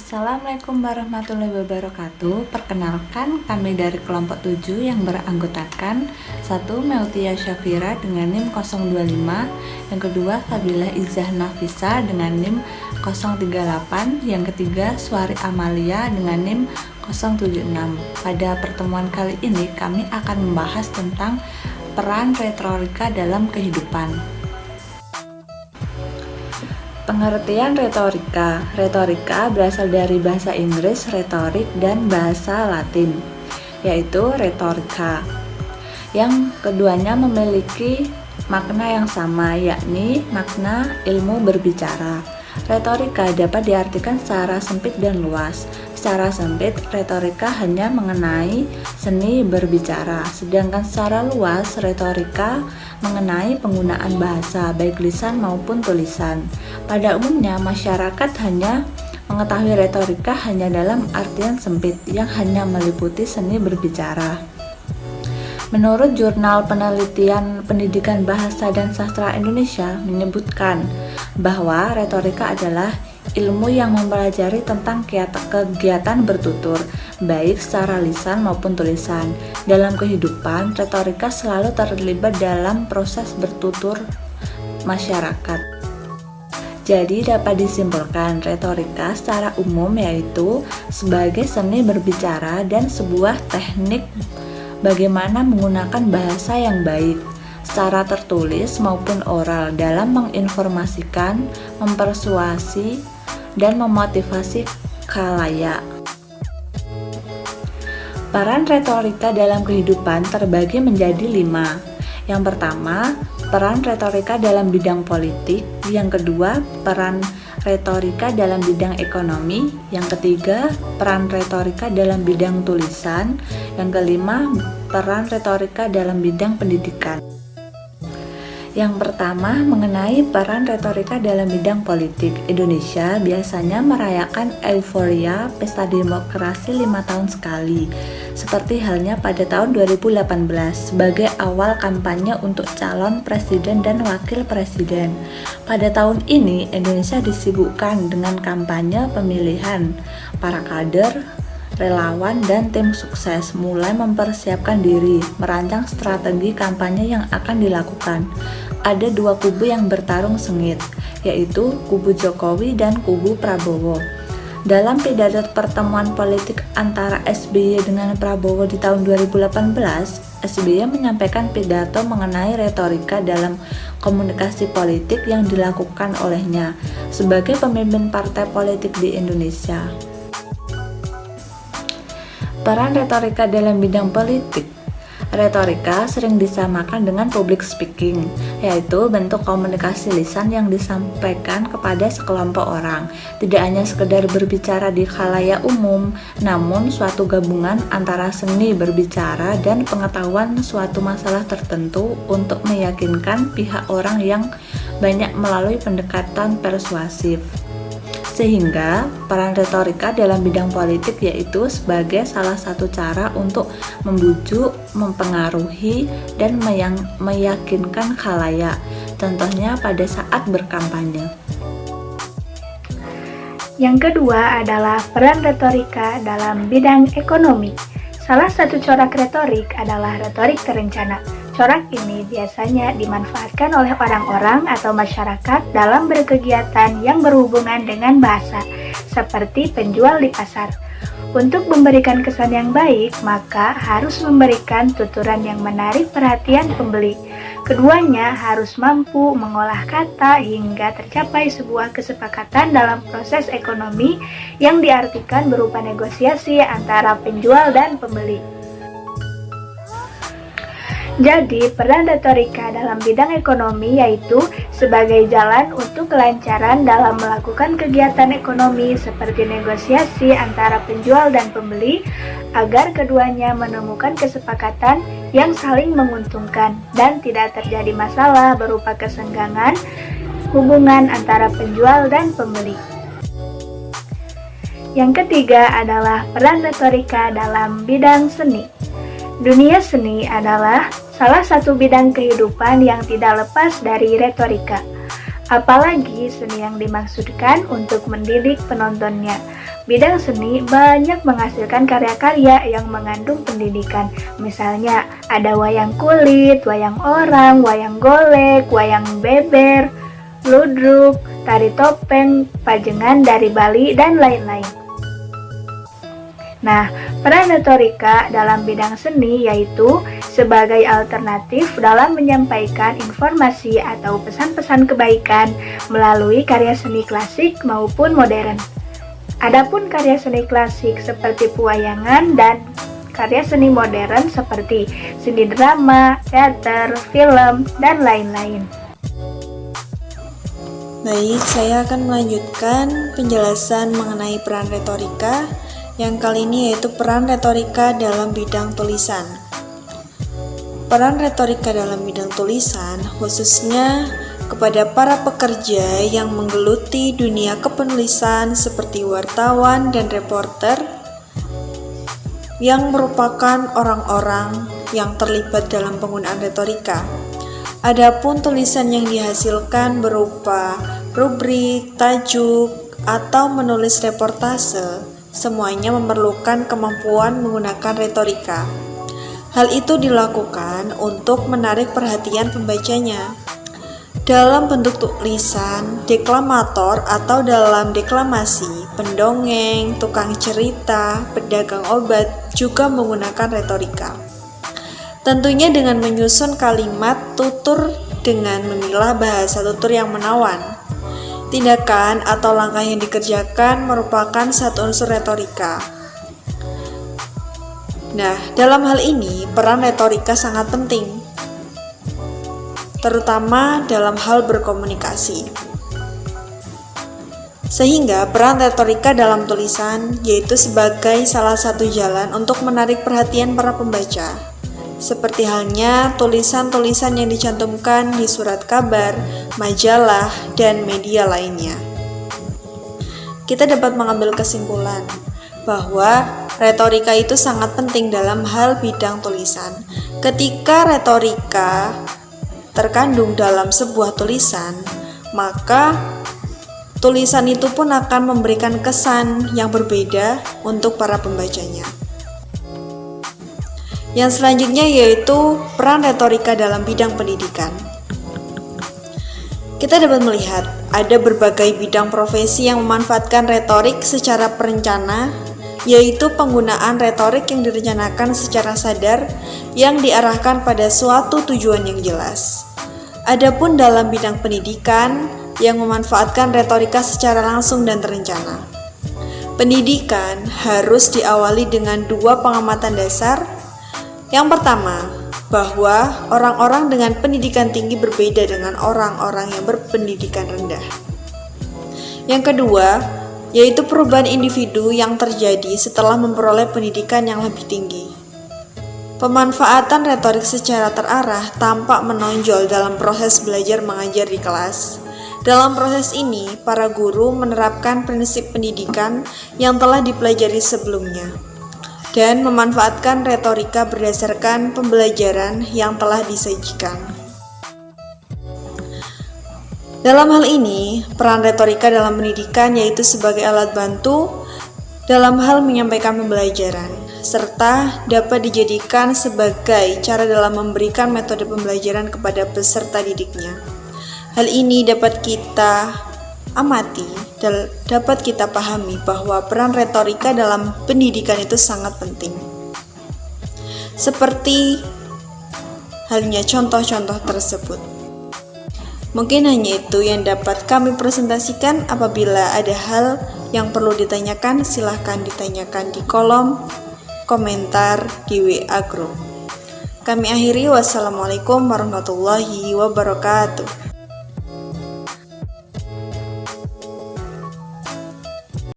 Assalamualaikum warahmatullahi wabarakatuh. Perkenalkan, kami dari kelompok 7 yang beranggotakan 1. Meutia Syafira dengan NIM 025, yang kedua Fadilah Izzah Nafisa dengan NIM 038, yang ketiga Suari Amalia dengan NIM 076. Pada pertemuan kali ini kami akan membahas tentang peran retorika dalam kehidupan. Pengertian retorika. Retorika berasal dari bahasa Inggris retorik dan bahasa Latin, yaitu retorika. Yang keduanya memiliki makna yang sama, yakni makna ilmu berbicara. Retorika dapat diartikan secara sempit dan luas. Secara sempit, retorika hanya mengenai seni berbicara, sedangkan secara luas, retorika mengenai penggunaan bahasa, baik lisan maupun tulisan. Pada umumnya, masyarakat hanya mengetahui retorika hanya dalam artian sempit, yang hanya meliputi seni berbicara. Menurut Jurnal Penelitian Pendidikan Bahasa dan Sastra Indonesia menyebutkan bahwa retorika adalah ilmu yang mempelajari tentang kegiatan bertutur, baik secara lisan maupun tulisan. Dalam kehidupan, retorika selalu terlibat dalam proses bertutur masyarakat. Jadi dapat disimpulkan, retorika secara umum yaitu sebagai seni berbicara dan sebuah teknik bagaimana menggunakan bahasa yang baik secara tertulis maupun oral dalam menginformasikan, mempersuasi, dan memotivasi khalayak. Peran retorika dalam kehidupan terbagi menjadi 5. Yang pertama, peran retorika dalam bidang politik. Yang kedua, peran retorika dalam bidang ekonomi. Yang ketiga, peran retorika dalam bidang tulisan. Yang kelima, peran retorika dalam bidang pendidikan. Yang pertama, mengenai peran retorika dalam bidang politik. Indonesia biasanya merayakan euforia pesta demokrasi 5 tahun sekali, seperti halnya pada tahun 2018 sebagai awal kampanye untuk calon presiden dan wakil presiden. Pada tahun ini, Indonesia disibukkan dengan kampanye pemilihan. Para kader, relawan, dan tim sukses mulai mempersiapkan diri, merancang strategi kampanye yang akan dilakukan. Ada 2 kubu yang bertarung sengit, yaitu kubu Jokowi dan kubu Prabowo. Dalam pidato pertemuan politik antara SBY dengan Prabowo di tahun 2018, SBY menyampaikan pidato mengenai retorika dalam komunikasi politik yang dilakukan olehnya sebagai pemimpin partai politik di Indonesia. Peran retorika dalam bidang politik. Retorika sering disamakan dengan public speaking, yaitu bentuk komunikasi lisan yang disampaikan kepada sekelompok orang. Tidak hanya sekedar berbicara di khalayak umum, namun suatu gabungan antara seni berbicara dan pengetahuan suatu masalah tertentu untuk meyakinkan pihak orang yang banyak melalui pendekatan persuasif. Sehingga peran retorika dalam bidang politik yaitu sebagai salah satu cara untuk membujuk, mempengaruhi, dan meyakinkan khalayak, contohnya pada saat berkampanye. Yang kedua adalah peran retorika dalam bidang ekonomi. Salah satu corak retorik adalah retorik terencana. Corak ini biasanya dimanfaatkan oleh orang-orang atau masyarakat dalam berkegiatan yang berhubungan dengan bahasa, seperti penjual di pasar. Untuk memberikan kesan yang baik, maka harus memberikan tuturan yang menarik perhatian pembeli. Keduanya harus mampu mengolah kata hingga tercapai sebuah kesepakatan dalam proses ekonomi yang diartikan berupa negosiasi antara penjual dan pembeli. Jadi, peran retorika dalam bidang ekonomi yaitu sebagai jalan untuk kelancaran dalam melakukan kegiatan ekonomi seperti negosiasi antara penjual dan pembeli agar keduanya menemukan kesepakatan yang saling menguntungkan dan tidak terjadi masalah berupa kesenggangan hubungan antara penjual dan pembeli. Yang ketiga adalah peran retorika dalam bidang seni. Dunia seni adalah salah satu bidang kehidupan yang tidak lepas dari retorika. Apalagi seni yang dimaksudkan untuk mendidik penontonnya. Bidang seni banyak menghasilkan karya-karya yang mengandung pendidikan. Misalnya, ada wayang kulit, wayang orang, wayang golek, wayang beber, ludruk, tari topeng, pajengan dari Bali, dan lain-lain. Nah, peran retorika dalam bidang seni yaitu sebagai alternatif dalam menyampaikan informasi atau pesan-pesan kebaikan melalui karya seni klasik maupun modern. Adapun karya seni klasik seperti pewayangan dan karya seni modern seperti seni drama, teater, film, dan lain-lain. Baik, saya akan melanjutkan penjelasan mengenai peran retorika yang kali ini yaitu peran retorika dalam bidang tulisan. Peran retorika dalam bidang tulisan khususnya kepada para pekerja yang menggeluti dunia kepenulisan seperti wartawan dan reporter yang merupakan orang-orang yang terlibat dalam penggunaan retorika. Adapun tulisan yang dihasilkan berupa rubrik, tajuk, atau menulis reportase, semuanya memerlukan kemampuan menggunakan retorika. Hal itu dilakukan untuk menarik perhatian pembacanya. Dalam bentuk tulisan, deklamator atau dalam deklamasi, pendongeng, tukang cerita, pedagang obat juga menggunakan retorika. Tentunya dengan menyusun kalimat tutur dengan memilah bahasa tutur yang menawan. Tindakan atau langkah yang dikerjakan merupakan satu unsur retorika. Nah, dalam hal ini peran retorika sangat penting, terutama dalam hal berkomunikasi. Sehingga peran retorika dalam tulisan yaitu sebagai salah satu jalan untuk menarik perhatian para pembaca. Seperti halnya tulisan-tulisan yang dicantumkan di surat kabar, majalah, dan media lainnya. Kita dapat mengambil kesimpulan bahwa retorika itu sangat penting dalam hal bidang tulisan. Ketika retorika terkandung dalam sebuah tulisan, maka tulisan itu pun akan memberikan kesan yang berbeda untuk para pembacanya. Yang selanjutnya yaitu peran retorika dalam bidang pendidikan. Kita dapat melihat ada berbagai bidang profesi yang memanfaatkan retorik secara perencana, yaitu penggunaan retorik yang direncanakan secara sadar yang diarahkan pada suatu tujuan yang jelas. Adapun dalam bidang pendidikan yang memanfaatkan retorika secara langsung dan terencana. Pendidikan harus diawali dengan dua pengamatan dasar. Yang pertama, bahwa orang-orang dengan pendidikan tinggi berbeda dengan orang-orang yang berpendidikan rendah. Yang kedua, yaitu perubahan individu yang terjadi setelah memperoleh pendidikan yang lebih tinggi. Pemanfaatan retorik secara terarah tampak menonjol dalam proses belajar mengajar di kelas. Dalam proses ini, para guru menerapkan prinsip pendidikan yang telah dipelajari sebelumnya dan memanfaatkan retorika berdasarkan pembelajaran yang telah disajikan. Dalam hal ini, peran retorika dalam pendidikan yaitu sebagai alat bantu dalam hal menyampaikan pembelajaran, serta dapat dijadikan sebagai cara dalam memberikan metode pembelajaran kepada peserta didiknya. Hal ini dapat kita amati dan dapat kita pahami bahwa peran retorika dalam pendidikan itu sangat penting. Seperti halnya contoh-contoh tersebut. Mungkin hanya itu yang dapat kami presentasikan. Apabila ada hal yang perlu ditanyakan, silahkan ditanyakan di kolom komentar di WA Group. Kami akhiri, wassalamualaikum warahmatullahi wabarakatuh.